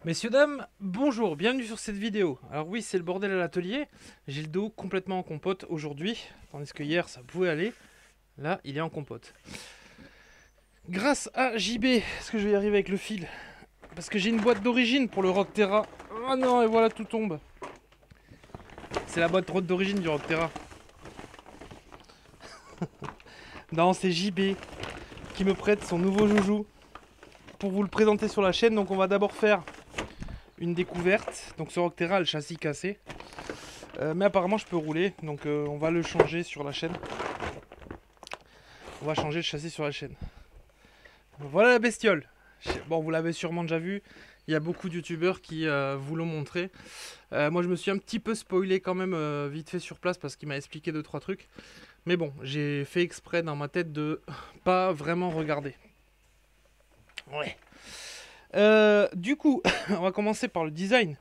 Messieurs, dames, bonjour, bienvenue sur cette vidéo. Alors oui, c'est le bordel à l'atelier, j'ai le dos complètement en compote aujourd'hui, tandis que hier ça pouvait aller, là il est en compote. Grâce à JB, est-ce que je vais y arriver avec le fil? Parce que j'ai une boîte d'origine pour le Rockterra. Oh non, et voilà, tout tombe. C'est la boîte d'origine du Rockterra. Non, c'est JB qui me prête son nouveau joujou pour vous le présenter sur la chaîne. Donc on va d'abord faire une découverte. Donc ce Rockterra a le châssis cassé. Mais apparemment je peux rouler, donc on va le changer sur la chaîne. On va changer le châssis sur la chaîne. Voilà la bestiole. Bon, vous l'avez sûrement déjà vu. Il y a beaucoup de youtubeurs qui vous l'ont montré. Moi je me suis un petit peu spoilé quand même vite fait sur place parce qu'il m'a expliqué 2-3 trucs. Mais bon, j'ai fait exprès dans ma tête de pas vraiment regarder. Ouais. Du coup, on va commencer par le design.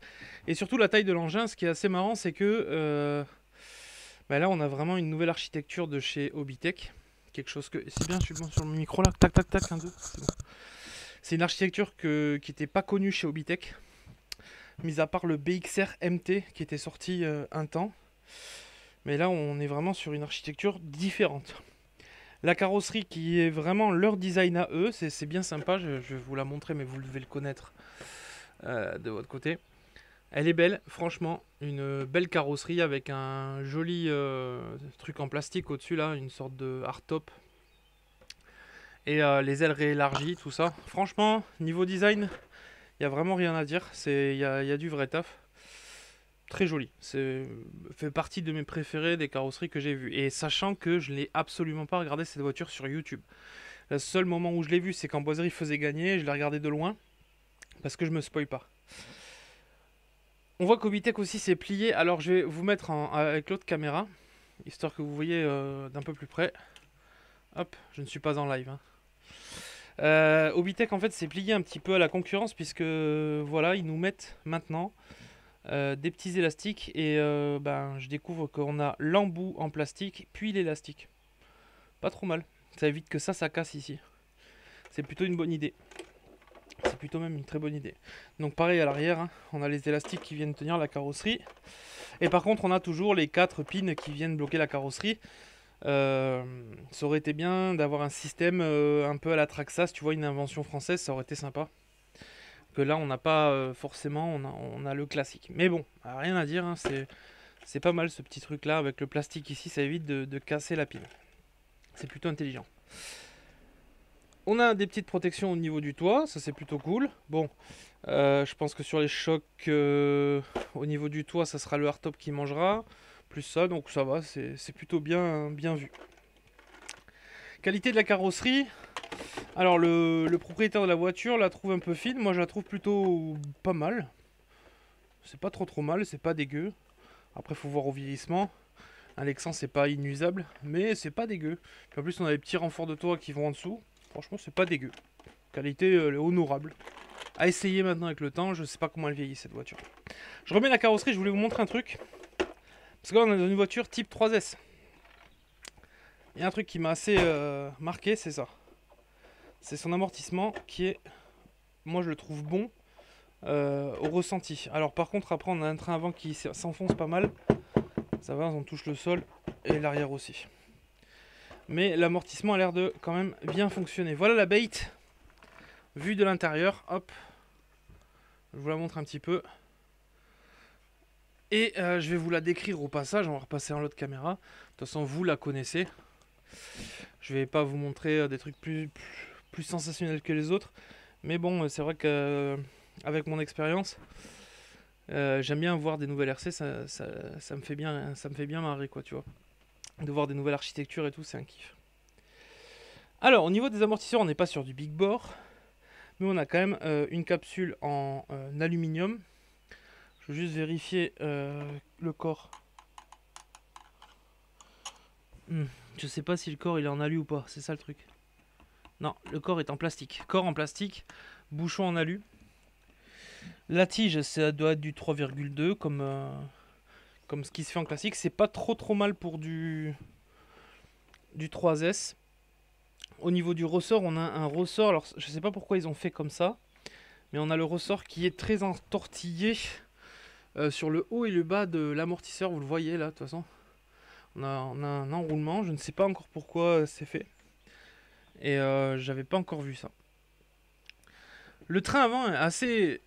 Et surtout la taille de l'engin. Ce qui est assez marrant, c'est que bah là on a vraiment une nouvelle architecture de chez Hobbytech. Quelque chose que... C'est bien, je suis bon sur le micro là. Tac, tac, tac, un, deux. C'est bon. C'est une architecture qui n'était pas connue chez Hobbytech. Mis à part le BXR MT qui était sorti un temps. Mais là, on est vraiment sur une architecture différente. La carrosserie qui est vraiment leur design à eux, c'est bien sympa. Je vais vous la montrer, mais vous devez le connaître de votre côté. Elle est belle, franchement, une belle carrosserie avec un joli truc en plastique au-dessus là, une sorte de hardtop. Et les ailes réélargies, tout ça. Franchement, niveau design, il n'y a vraiment rien à dire. Il y a du vrai taf. Très joli. C'est fait partie de mes préférés des carrosseries que j'ai vues. Et sachant que je n'ai absolument pas regardé cette voiture sur YouTube. Le seul moment où je l'ai vue, c'est quand Boiserie faisait gagner. Je l'ai regardé de loin parce que je me spoil pas. On voit qu'Hobbytech aussi s'est plié. Alors je vais vous mettre avec l'autre caméra, histoire que vous voyez d'un peu plus près. Hop, je ne suis pas en live. Hein. Hobbytech en fait s'est plié un petit peu à la concurrence puisque voilà, ils nous mettent maintenant des petits élastiques et ben, je découvre qu'on a l'embout en plastique puis l'élastique. Pas trop mal. Ça évite que ça casse ici. C'est plutôt une bonne idée. C'est plutôt même une très bonne idée. Donc pareil à l'arrière, hein, on a les élastiques qui viennent tenir la carrosserie. Et par contre, on a toujours les 4 pins qui viennent bloquer la carrosserie. Ça aurait été bien d'avoir un système un peu à la Traxas, tu vois, une invention française, ça aurait été sympa. Que là, on n'a pas forcément, on a le classique. Mais bon, rien à dire, hein, c'est pas mal ce petit truc là avec le plastique ici, ça évite de casser la pile. C'est plutôt intelligent. On a des petites protections au niveau du toit, ça c'est plutôt cool. Bon, je pense que sur les chocs au niveau du toit, ça sera le hardtop qui mangera. Plus ça, donc ça va, c'est plutôt bien vu. Qualité de la carrosserie. Alors le propriétaire de la voiture la trouve un peu fine, moi je la trouve plutôt pas mal. C'est pas trop mal, c'est pas dégueu. Après faut voir au vieillissement. Un Lexan c'est pas inusable, mais c'est pas dégueu. Puis en plus on a les petits renforts de toit qui vont en dessous. Franchement c'est pas dégueu. Qualité honorable. À essayer maintenant avec le temps, je sais pas comment elle vieillit cette voiture. Je remets la carrosserie, je voulais vous montrer un truc. Parce que là on a une voiture type 3S. Il y a un truc qui m'a assez marqué, c'est ça. C'est son amortissement qui est, moi je le trouve bon au ressenti. Alors par contre après on a un train avant qui s'enfonce pas mal. Ça va, on touche le sol et l'arrière aussi. Mais l'amortissement a l'air de quand même bien fonctionner. Voilà la bait. Vue de l'intérieur, hop. Je vous la montre un petit peu. Et je vais vous la décrire au passage, on va repasser en l'autre caméra. De toute façon vous la connaissez. Je vais pas vous montrer des trucs plus sensationnels que les autres. Mais bon, c'est vrai que avec mon expérience, j'aime bien voir des nouvelles RC, ça me fait bien marrer quoi, tu vois. De voir des nouvelles architectures et tout, c'est un kiff. Alors, au niveau des amortisseurs, on n'est pas sur du big bore, mais on a quand même une capsule en aluminium. Je veux juste vérifier le corps. Je sais pas si le corps il est en alu ou pas, c'est ça le truc. Non, le corps est en plastique. Corps en plastique, bouchon en alu. La tige, ça doit être du 3,2 comme ce qui se fait en classique. C'est pas trop mal pour du 3S. Au niveau du ressort, on a un ressort. Alors, je sais pas pourquoi ils ont fait comme ça, Mais on a le ressort qui est très entortillé sur le haut et le bas de l'amortisseur, vous le voyez là de toute façon. On a un enroulement, je ne sais pas encore pourquoi c'est fait. Et j'avais pas encore vu ça. Le train avant est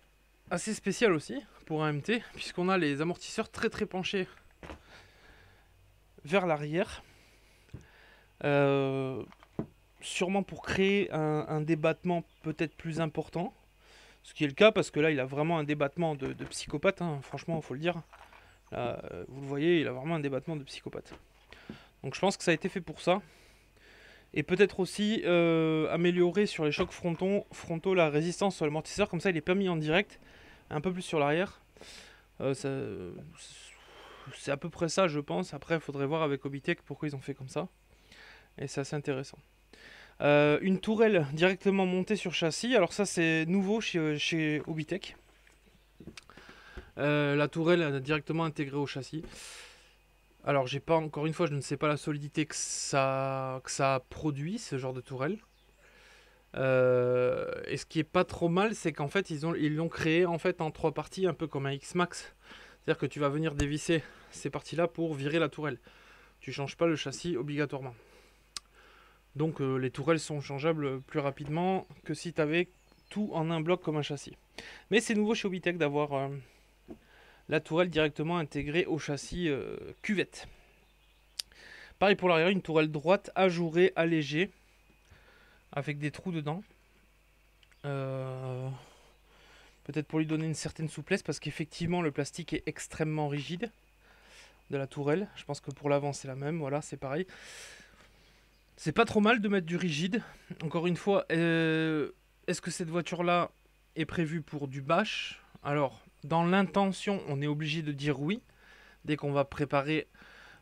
assez spécial aussi pour un MT, puisqu'on a les amortisseurs très penchés vers l'arrière. Sûrement pour créer un débattement peut-être plus important. Ce qui est le cas parce que là il a vraiment un débattement de psychopathe, hein, franchement il faut le dire. Là, vous le voyez, il a vraiment un débattement de psychopathe. Donc je pense que ça a été fait pour ça. Et peut-être aussi améliorer sur les chocs frontaux la résistance sur l'amortisseur, comme ça il est pas mis en direct, un peu plus sur l'arrière. C'est à peu près ça je pense. Après il faudrait voir avec Obitech pourquoi ils ont fait comme ça. Et c'est assez intéressant. Une tourelle directement montée sur châssis, alors ça c'est nouveau chez Obitech. La tourelle directement intégrée au châssis. Alors j'ai pas, encore une fois, je ne sais pas la solidité que ça produit, ce genre de tourelle. Et ce qui est pas trop mal, c'est qu'en fait ils l'ont créé en fait en 3 parties, un peu comme un X-Max. C'est-à-dire que tu vas venir dévisser ces parties-là pour virer la tourelle. Tu changes pas le châssis obligatoirement. Donc les tourelles sont changeables plus rapidement que si tu avais tout en un bloc comme un châssis. Mais c'est nouveau chez Obitech d'avoir la tourelle directement intégrée au châssis cuvette. Pareil pour l'arrière, une tourelle droite ajourée, allégée, avec des trous dedans. Peut-être pour lui donner une certaine souplesse, parce qu'effectivement le plastique est extrêmement rigide de la tourelle. Je pense que pour l'avant c'est la même, voilà, c'est pareil. C'est pas trop mal de mettre du rigide. Encore une fois, est-ce que cette voiture-là est prévue pour du bâche? Alors, dans l'intention, on est obligé de dire oui. Dès qu'on va préparer,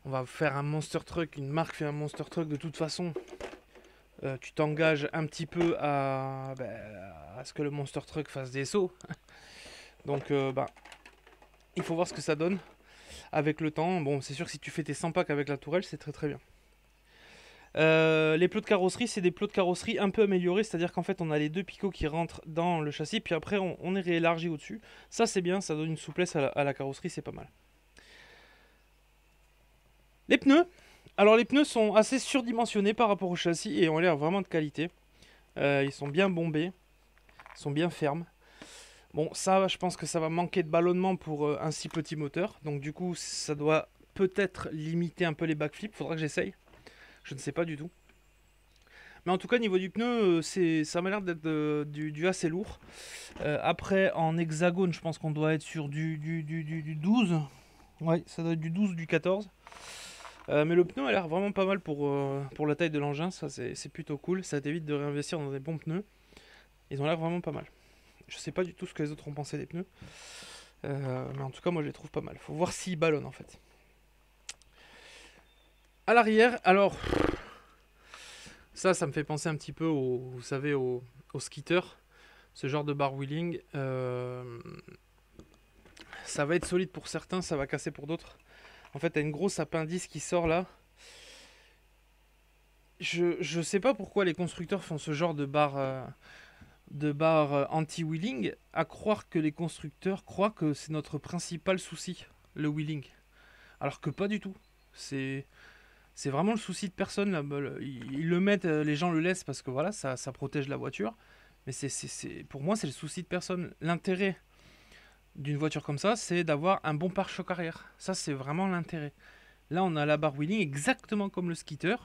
on va faire un monster truck, une marque fait un monster truck, de toute façon, tu t'engages un petit peu à ce que le monster truck fasse des sauts. Donc, il faut voir ce que ça donne avec le temps. Bon, c'est sûr que si tu fais tes 100 packs avec la tourelle, c'est très bien. Les plots de carrosserie, c'est des plots de carrosserie un peu améliorés, c'est-à-dire qu'en fait on a les 2 picots qui rentrent dans le châssis, puis après on est réélargi au-dessus. Ça c'est bien, ça donne une souplesse à la carrosserie, c'est pas mal. Les pneus, alors les pneus sont assez surdimensionnés par rapport au châssis et ont l'air vraiment de qualité. Ils sont bien bombés, ils sont bien fermes. Bon, ça je pense que ça va manquer de ballonnement pour un si petit moteur, donc du coup ça doit peut-être limiter un peu les backflips, faudra que j'essaye. Je ne sais pas du tout. Mais en tout cas, niveau du pneu, ça m'a l'air d'être du assez lourd. Après, en hexagone, je pense qu'on doit être sur du 12. Ouais, ça doit être du 12 ou du 14. Mais le pneu a l'air vraiment pas mal pour la taille de l'engin. Ça, c'est plutôt cool. Ça t'évite de réinvestir dans des bons pneus. Ils ont l'air vraiment pas mal. Je sais pas du tout ce que les autres ont pensé des pneus. Mais en tout cas, moi, je les trouve pas mal. Faut voir s'ils ballonnent, en fait. À l'arrière, alors... Ça me fait penser un petit peu vous savez, au skitter. Ce genre de bar wheeling. Ça va être solide pour certains, ça va casser pour d'autres. En fait, t'as une grosse appendice qui sort là. Je sais pas pourquoi les constructeurs font ce genre de barre anti-wheeling, à croire que les constructeurs croient que c'est notre principal souci, le wheeling. Alors que pas du tout. C'est vraiment le souci de personne. Là. Ils le mettent, les gens le laissent parce que voilà, ça protège la voiture. Mais pour moi, c'est le souci de personne. L'intérêt d'une voiture comme ça, c'est d'avoir un bon pare-choc arrière. Ça, c'est vraiment l'intérêt. Là, on a la barre wheeling exactement comme le skitter.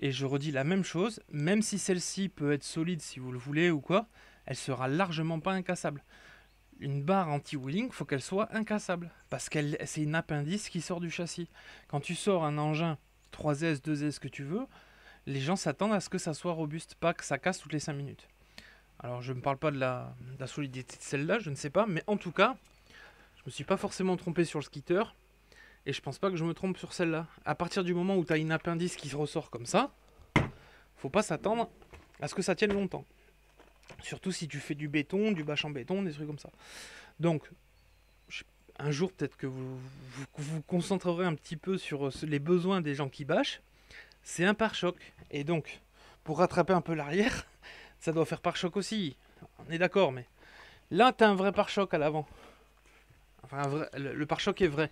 Et je redis la même chose, même si celle-ci peut être solide si vous le voulez ou quoi, elle sera largement pas incassable. Une barre anti-wheeling, faut qu'elle soit incassable. Parce que c'est une appendice qui sort du châssis. Quand tu sors un engin 3S, 2S que tu veux, les gens s'attendent à ce que ça soit robuste, pas que ça casse toutes les 5 minutes. Alors je ne parle pas de la solidité de celle-là, je ne sais pas, mais en tout cas, je me suis pas forcément trompé sur le skitter, et je pense pas que je me trompe sur celle-là. À partir du moment où tu as une appendice qui ressort comme ça, faut pas s'attendre à ce que ça tienne longtemps. Surtout si tu fais du béton, du bâche en béton, des trucs comme ça. Donc, un jour peut-être que vous concentrerez un petit peu sur les besoins des gens qui bâchent. C'est un pare-choc. Et donc, pour rattraper un peu l'arrière, ça doit faire pare-choc aussi. On est d'accord, mais Là, tu as un vrai pare-choc à l'avant. Enfin, le pare-choc est vrai.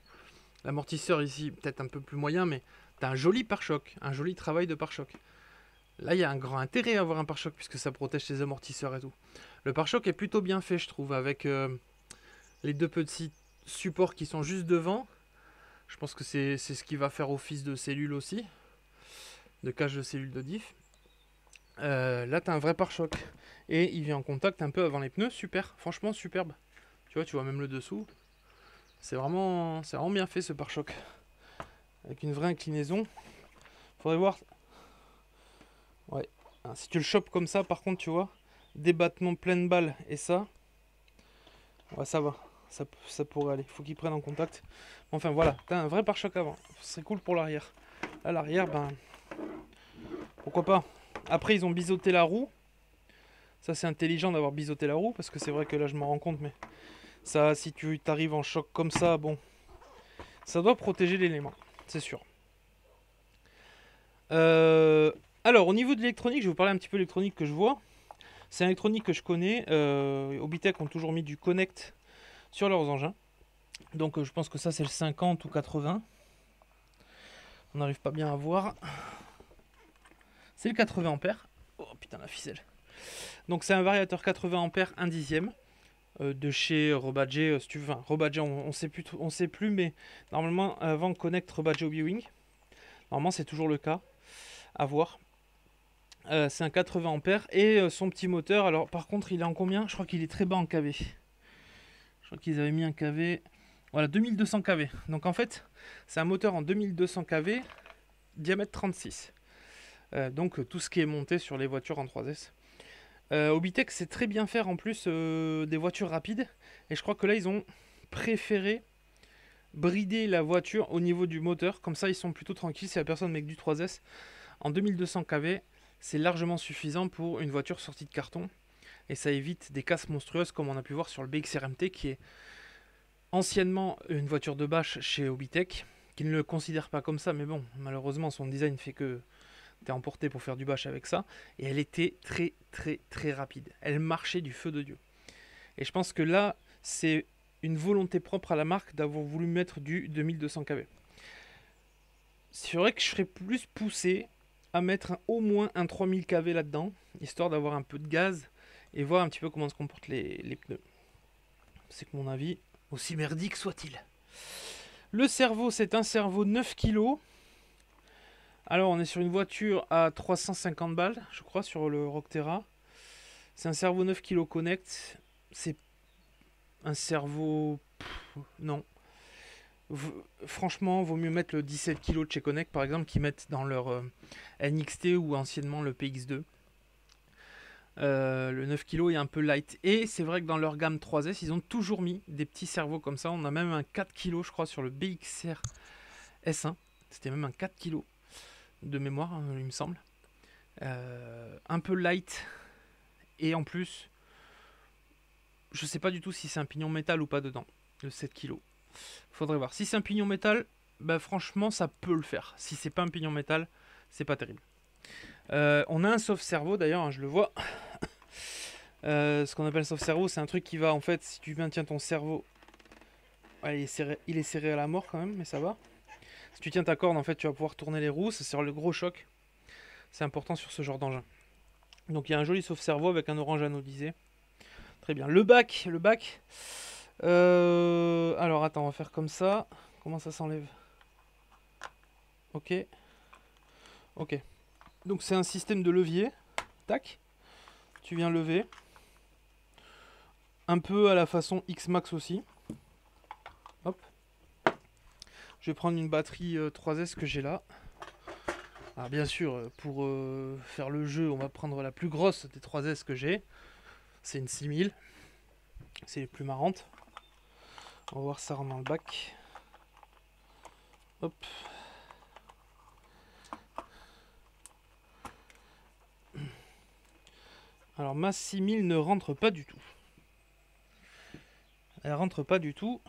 L'amortisseur ici, peut-être un peu plus moyen, mais tu as un joli pare-choc, un joli travail de pare-choc. Là, il y a un grand intérêt à avoir un pare-choc puisque ça protège tes amortisseurs et tout. Le pare-choc est plutôt bien fait, je trouve, avec les deux petits supports qui sont juste devant. Je pense que c'est ce qui va faire office de cellule aussi, de cache de cellule de diff. Là, tu as un vrai pare-choc. Et il vient en contact un peu avant les pneus. Super, franchement superbe. Tu vois même le dessous. C'est vraiment bien fait ce pare-choc. Avec une vraie inclinaison. Faudrait voir. Ouais. Si tu le chopes comme ça, par contre, tu vois, débattement pleine balle et ça, ouais, ça va. Ça pourrait aller. Faut qu'il prenne en contact. Enfin voilà, t'as un vrai pare-choc avant. C'est cool pour l'arrière. Là, l'arrière, ben, pourquoi pas. Après, ils ont biseauté la roue. Ça, c'est intelligent d'avoir biseauté la roue parce que c'est vrai que là, je m'en rends compte, mais ça, si tu t'arrives en choc comme ça, bon, ça doit protéger l'élément, c'est sûr. Alors, au niveau de l'électronique, je vais vous parler un petit peu de l'électronique que je vois. C'est une électronique que je connais. Obitech ont toujours mis du Connect sur leurs engins. Donc, je pense que ça, c'est le 50 ou 80. On n'arrive pas bien à voir. C'est le 80 ampères. Oh putain, la ficelle. Donc, c'est un variateur 80 ampères 1 dixième. De chez Robadger, si tu veux. Enfin, Robadger, on sait plus, mais normalement, avant Connect Robadger Obi-Wing, normalement, c'est toujours le cas. À voir. C'est un 80 ampères et son petit moteur. Alors, par contre, il est en combien? Je crois qu'il est très bas en kV. Je crois qu'ils avaient mis un kV. Voilà, 2200 kV. Donc, en fait, c'est un moteur en 2200 kV, diamètre 36. Donc, tout ce qui est monté sur les voitures en 3S. Obitech sait très bien faire en plus des voitures rapides. Et je crois que là, ils ont préféré brider la voiture au niveau du moteur. Comme ça, ils sont plutôt tranquilles si la personne met que du 3S. En 2200 kV, c'est largement suffisant pour une voiture sortie de carton. Et ça évite des casses monstrueuses comme on a pu voir sur le BX-RMT qui est anciennement une voiture de bâche chez Obitech, qui ne le considère pas comme ça, mais bon, malheureusement son design fait que t'es emporté pour faire du bâche avec ça. Et elle était très très très rapide. Elle marchait du feu de Dieu. Et je pense que là, c'est une volonté propre à la marque d'avoir voulu mettre du 2200 kV. C'est vrai que je serais plus poussé à mettre au moins un 3000 kV là-dedans, histoire d'avoir un peu de gaz et voir un petit peu comment se comportent les pneus. C'est que mon avis, aussi merdique soit-il. Le cerveau, c'est un cerveau 9 kg. Alors, on est sur une voiture à 350 balles, je crois, sur le Rockterra. C'est un cerveau 9 kg Connect. C'est un cerveau... non. Franchement, vaut mieux mettre le 17 kg de chez Connect, par exemple, qu'ils mettent dans leur NXT ou anciennement le PX2. Le 9 kg est un peu light. Et c'est vrai que dans leur gamme 3S, ils ont toujours mis des petits cerveaux comme ça. On a même un 4 kg, je crois, sur le BXR S1. C'était même un 4 kg de mémoire, hein, il me semble. Un peu light. Et en plus, je sais pas du tout si c'est un pignon métal ou pas dedans. Le 7 kg. Faudrait voir. Si c'est un pignon métal, bah franchement, ça peut le faire. Si c'est pas un pignon métal, c'est pas terrible. On a un soft cerveau d'ailleurs, hein, je le vois. Ce qu'on appelle soft cerveau, c'est un truc qui va en fait, si tu maintiens ton cerveau, ouais, il est serré à la mort quand même, mais ça va. Si tu tiens ta corde, en fait, tu vas pouvoir tourner les roues, ça sert le gros choc. C'est important sur ce genre d'engin. Donc il y a un joli soft cerveau avec un orange anodisé. Très bien. Le bac. Alors attends, on va faire comme ça. Comment ça s'enlève? Ok. Ok. Donc c'est un système de levier. Tac. Tu viens lever. Un peu à la façon X-Max aussi. Hop. Je vais prendre une batterie 3S que j'ai là. Alors bien sûr, pour faire le jeu, on va prendre la plus grosse des 3S que j'ai. C'est une 6000. C'est les plus marrantes. On va voir ça rentre dans le bac. Hop. Alors ma 6000 ne rentre pas du tout. Elle rentre pas du tout.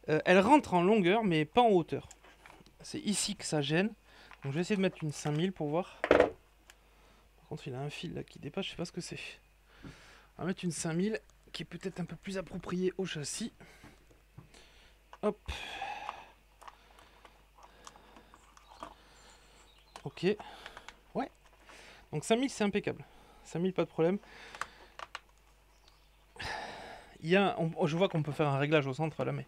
Elle rentre en longueur mais pas en hauteur. C'est ici que ça gêne. Donc je vais essayer de mettre une 5000 pour voir. Par contre il a un fil là qui dépasse, je sais pas ce que c'est. On va mettre une 5000 qui est peut-être un peu plus approprié au châssis. Hop. Ok. Ouais. Donc 5000 c'est impeccable. 5000 pas de problème. Il y a, je vois qu'on peut faire un réglage au centre là, mais...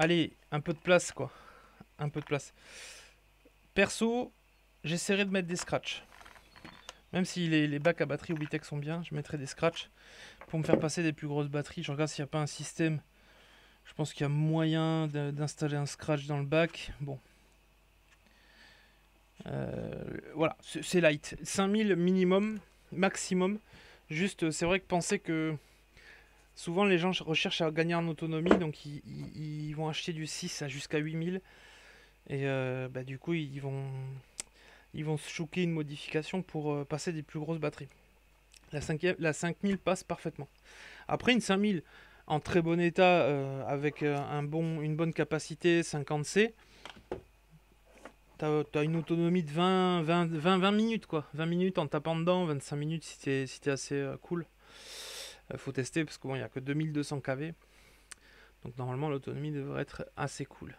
Allez, un peu de place quoi. Un peu de place. Perso, j'essaierai de mettre des scratchs. Même si les bacs à batterie Obitech sont bien, je mettrai des scratchs pour me faire passer des plus grosses batteries. Je regarde s'il n'y a pas un système. Je pense qu'il y a moyen d'installer un scratch dans le bac. Bon. Voilà, c'est light. 5000 minimum, maximum. Juste, c'est vrai que penser que souvent les gens recherchent à gagner en autonomie, donc ils vont acheter du 6 à jusqu'à 8000. Et bah, du coup, ils vont se choquer une modification pour passer des plus grosses batteries. La 5000 passe parfaitement. Après, une 5000 en très bon état, avec une bonne capacité 50C, t'as une autonomie de 20 minutes, quoi. 20 minutes en tapant dedans, 25 minutes si t'es assez cool. Faut tester parce qu'il n'y a que 2200 kV. Donc normalement, l'autonomie devrait être assez cool.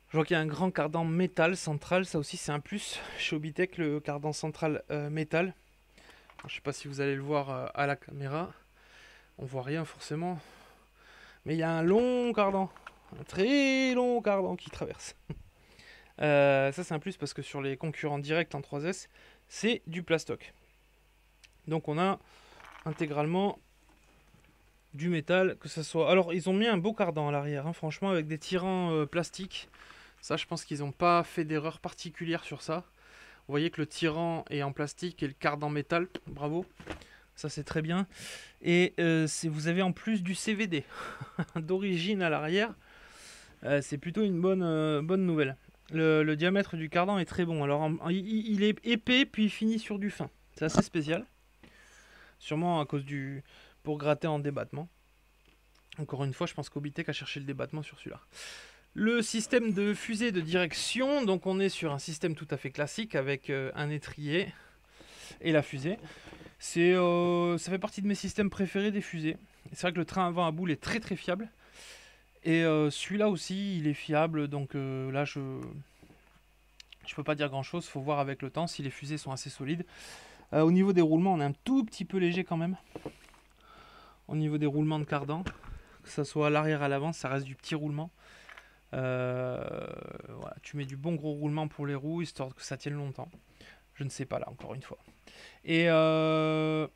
Je vois qu'il y a un grand cardan métal central, ça aussi c'est un plus chez Obitech, le cardan central métal. Alors, je sais pas si vous allez le voir à la caméra, on voit rien forcément, mais il y a un long cardan, un très long cardan qui traverse. Ça c'est un plus parce que sur les concurrents directs en 3S, c'est du plastoc. Donc on a intégralement du métal, que ça soit... Alors ils ont mis un beau cardan à l'arrière, hein, franchement, avec des tirants plastiques. Ça, je pense qu'ils n'ont pas fait d'erreur particulière sur ça. Vous voyez que le tirant est en plastique et le cardan en métal. Bravo. Ça, c'est très bien. Et vous avez en plus du CVD d'origine à l'arrière. C'est plutôt une bonne nouvelle. Le diamètre du cardan est très bon. Alors, il est épais, puis il finit sur du fin. C'est assez spécial. Sûrement à cause du... pour gratter en débattement. Encore une fois, je pense qu'Obitech a cherché le débattement sur celui-là. Le système de fusée de direction, donc on est sur un système tout à fait classique avec un étrier et la fusée. Ça fait partie de mes systèmes préférés des fusées. C'est vrai que le train avant à boule est très très fiable. Et celui-là aussi, il est fiable, donc là je peux pas dire grand chose, faut voir avec le temps si les fusées sont assez solides. Au niveau des roulements, on est un tout petit peu léger quand même. Au niveau des roulements de cardan, que ce soit à l'arrière à l'avant, ça reste du petit roulement. Voilà, tu mets du bon gros roulement pour les roues histoire que ça tienne longtemps. Je ne sais pas là, encore une fois. Et je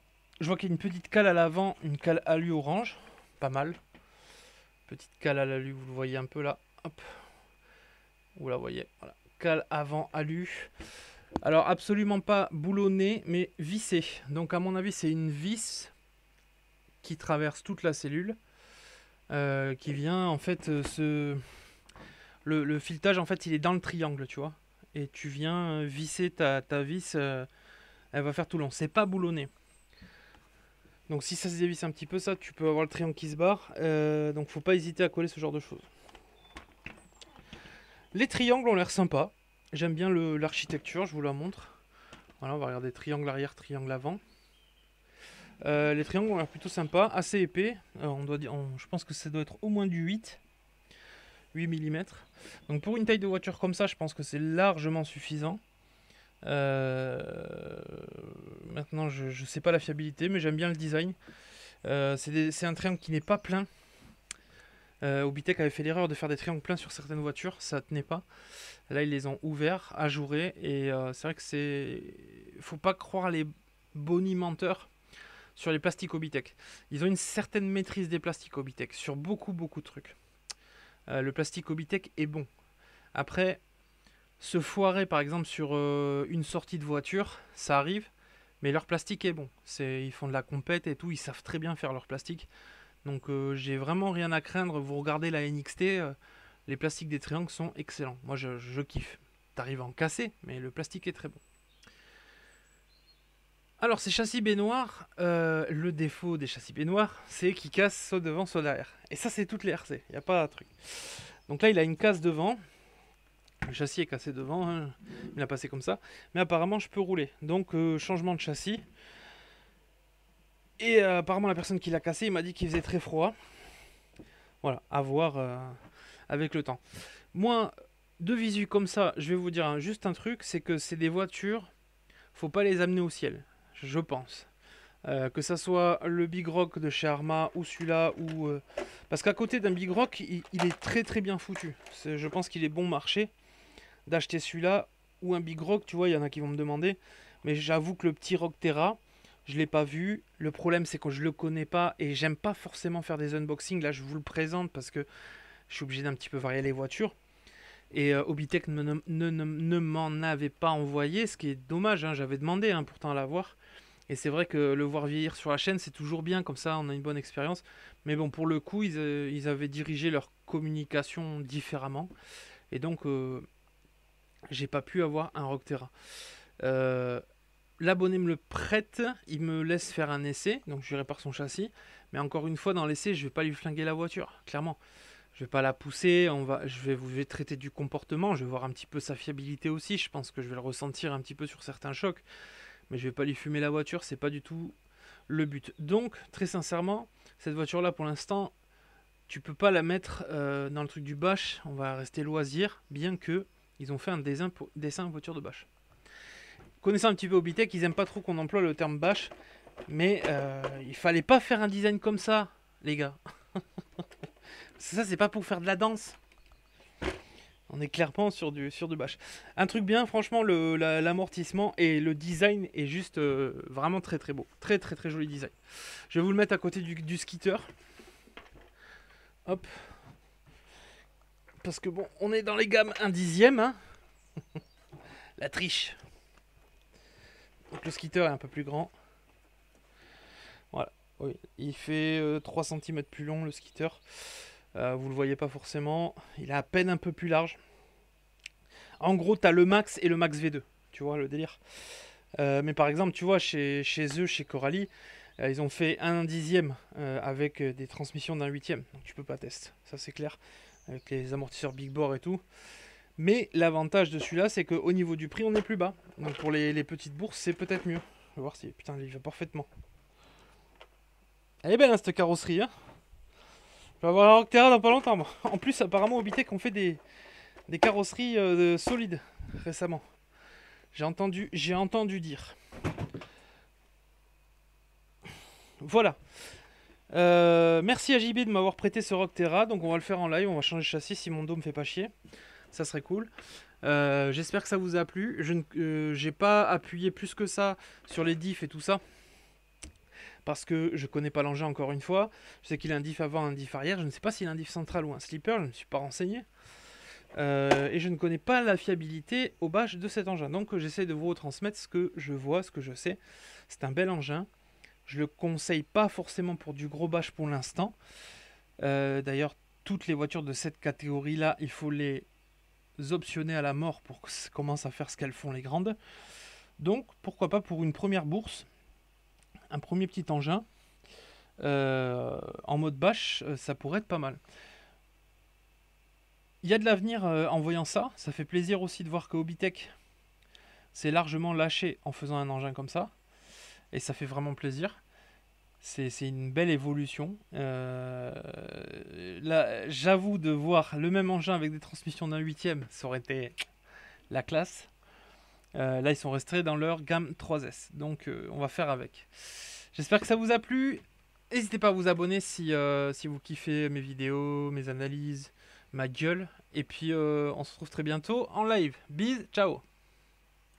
vois qu'il y a une petite cale à l'avant, une cale alu orange, pas mal. Petite cale à l'alu, vous le voyez un peu là. Hop, vous la voyez. Voilà, cale avant alu. Alors absolument pas boulonnée, mais vissée. Donc à mon avis, c'est une vis qui traverse toute la cellule, qui vient en fait le filetage, en fait, il est dans le triangle, tu vois. Et tu viens visser ta vis, elle va faire tout long. C'est pas boulonné. Donc si ça se dévisse un petit peu, ça, tu peux avoir le triangle qui se barre. Donc faut pas hésiter à coller ce genre de choses. Les triangles ont l'air sympas. J'aime bien l'architecture, je vous la montre. Voilà, on va regarder triangle arrière, triangle avant. Les triangles ont l'air plutôt sympas, assez épais. Je pense que ça doit être au moins du 8 mm. Donc pour une taille de voiture comme ça, je pense que c'est largement suffisant. Maintenant, je sais pas la fiabilité, mais j'aime bien le design. C'est un triangle qui n'est pas plein. Obitech avait fait l'erreur de faire des triangles pleins sur certaines voitures, ça tenait pas. Là, ils les ont ouverts, ajourés, et c'est vrai que faut pas croire les bonimenteurs sur les plastiques Obitech. Ils ont une certaine maîtrise des plastiques Obitech sur beaucoup de trucs. Le plastique Obitech est bon. Après, se foirer par exemple sur une sortie de voiture, ça arrive, mais leur plastique est bon. Ils font de la compète et tout, ils savent très bien faire leur plastique. Donc j'ai vraiment rien à craindre. Vous regardez la NXT, les plastiques des triangles sont excellents. Moi je kiffe. T'arrives à en casser, mais le plastique est très bon. Alors ces châssis baignoires, le défaut des châssis baignoires, c'est qu'ils cassent soit devant, soit derrière. Et ça c'est toutes les RC, il n'y a pas de truc. Donc là il a une casse devant, le châssis est cassé devant, hein. Il a passé comme ça, mais apparemment je peux rouler. Donc changement de châssis. Et apparemment la personne qui l'a cassé, il m'a dit qu'il faisait très froid. Voilà, à voir avec le temps. Moi, de visu comme ça, je vais vous dire juste un truc, c'est que c'est des voitures, faut pas les amener au ciel, je pense. Que ça soit le Big Rock de chez Arma ou celui-là, ou parce qu'à côté d'un Big Rock, il est très très bien foutu. Je pense qu'il est bon marché d'acheter celui-là ou un Big Rock, tu vois, il y en a qui vont me demander. Mais j'avoue que le petit Rock Terra, je l'ai pas vu. Le problème, c'est que je le connais pas et j'aime pas forcément faire des unboxings. Là, je vous le présente parce que je suis obligé d'un petit peu varier les voitures. Et Obitech ne m'en avait pas envoyé, ce qui est dommage, hein, j'avais demandé pourtant à l'avoir. Et c'est vrai que le voir vieillir sur la chaîne, c'est toujours bien, comme ça on a une bonne expérience. Mais bon, pour le coup, ils avaient dirigé leur communication différemment. Et donc, j'ai pas pu avoir un Rock Terra. Euh, L'abonné me le prête, il me laisse faire un essai, donc je répare son châssis. Mais encore une fois, dans l'essai, je vais pas lui flinguer la voiture, clairement. Je vais pas la pousser, je vais traiter du comportement, je vais voir un petit peu sa fiabilité aussi. Je pense que je vais le ressentir un petit peu sur certains chocs, mais je vais pas lui fumer la voiture, c'est pas du tout le but. Donc, très sincèrement, cette voiture-là, pour l'instant, tu peux pas la mettre dans le truc du bâche. On va rester loisir, bien que ils ont fait un dessin voiture de bâche. Connaissant un petit peu Obitech, ils aiment pas trop qu'on emploie le terme bâche, mais il fallait pas faire un design comme ça, les gars. Ça, c'est pas pour faire de la danse. On est clairement sur du bâche. Un truc bien, franchement, l'amortissement et le design est juste vraiment très très beau. Très très très joli design. Je vais vous le mettre à côté du skitter. Hop. Parce que bon, on est dans les gammes 1/10, hein. La triche. Donc le skitter est un peu plus grand. Voilà. Oui, il fait 3 cm plus long le skitter. Vous le voyez pas forcément. Il est à peine un peu plus large. En gros, tu as le Max et le Max V2. Tu vois le délire. Mais par exemple, tu vois, chez eux, chez Coralie, ils ont fait 1/10 avec des transmissions d'1/8. Donc tu peux pas tester. Ça, c'est clair. Avec les amortisseurs Big Bore et tout. Mais l'avantage de celui-là, c'est qu'au niveau du prix, on est plus bas. Donc pour les petites bourses, c'est peut-être mieux. Je vais voir si. Putain, il va parfaitement. Elle est belle, hein, cette carrosserie. Hein, je vais avoir la Rock Terra dans pas longtemps. Moi. En plus, apparemment, Obitech ont fait des carrosseries solides récemment. J'ai entendu dire. Voilà. Merci à JB de m'avoir prêté ce Rock Terra. Donc on va le faire en live. On va changer de châssis si mon dos me fait pas chier. Ça serait cool. J'espère que ça vous a plu. Je n'ai pas appuyé plus que ça sur les diffs et tout ça. Parce que je connais pas l'engin encore une fois. Je sais qu'il a un diff avant, un diff arrière. Je ne sais pas s'il a un diff central ou un slipper. Je ne me suis pas renseigné. Et je ne connais pas la fiabilité au bâche de cet engin. Donc j'essaie de vous retransmettre ce que je vois, ce que je sais. C'est un bel engin. Je le conseille pas forcément pour du gros bâche pour l'instant. D'ailleurs, toutes les voitures de cette catégorie-là, il faut les optionner à la mort pour que ça commence à faire ce qu'elles font les grandes. Donc pourquoi pas pour une première bourse, un premier petit engin en mode bâche, ça pourrait être pas mal. Il y a de l'avenir en voyant ça. Ça fait plaisir aussi de voir que Obitech s'est largement lâché en faisant un engin comme ça. Et ça fait vraiment plaisir. C'est une belle évolution. Là, j'avoue de voir le même engin avec des transmissions d'1/8, ça aurait été la classe. Là, ils sont restés dans leur gamme 3S. Donc, on va faire avec. J'espère que ça vous a plu. N'hésitez pas à vous abonner si vous kiffez mes vidéos, mes analyses, ma gueule. Et puis, on se retrouve très bientôt en live. Bis, ciao.